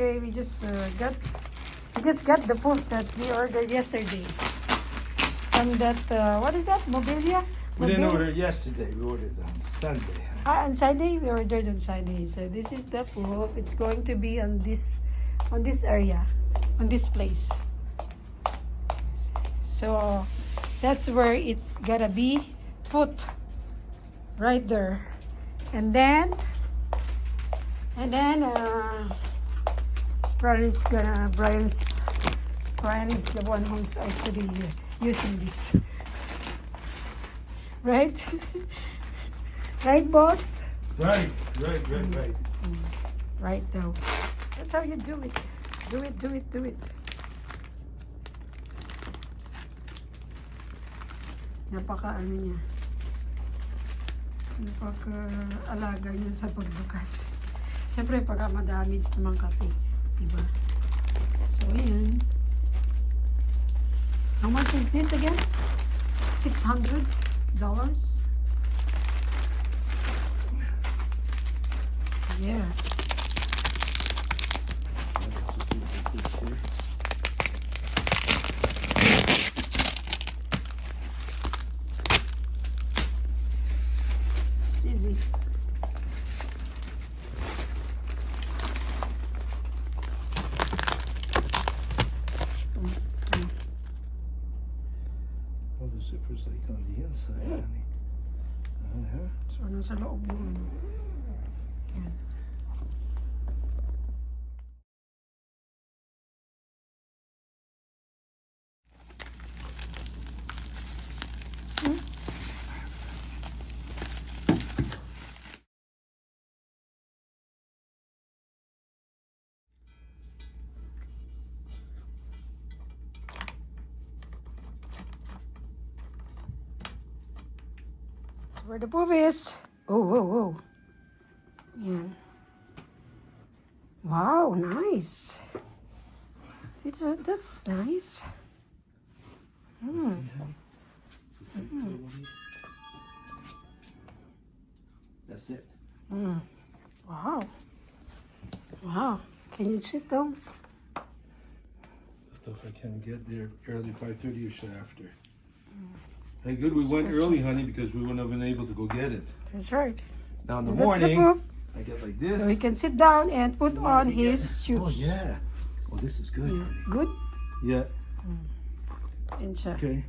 okay. We just got the PUF that we ordered yesterday. And that what is that? Mobilia? We didn't order it yesterday. We ordered it on Sunday. On Sunday, we ordered on Sunday. So this is the PUF. It's going to be on this area, on this place. So that's where it's gonna be put, right there. And then Brian is the one who's actually using this. Right? Right, boss? Right. Right now. That's how you do it. Do it. Napaka-ano niya. Napaka-alaga niya sa pagbukas. Siyempre, pagka madamage naman kasi. Diba? So, ayan. How much is this again? $600? Yeah. It's easy. Oh, the zipper's like on the inside, honey. So, nasa loob yung ano. Yan. Where the PUF is. Oh. Yan. Wow, nice. That's nice. That's it. Wow. Can you sit down? So if I can get there early, 5:30ish after. Hey, good. We went early, honey, because we wouldn't have been able to go get it. That's right. Now in the That's the morning, PUF. I get like this. So he can sit down and put on his shoes. Oh yeah. Oh, this is good. Yeah. Honey. Good? Yeah. Yan siya. Okay.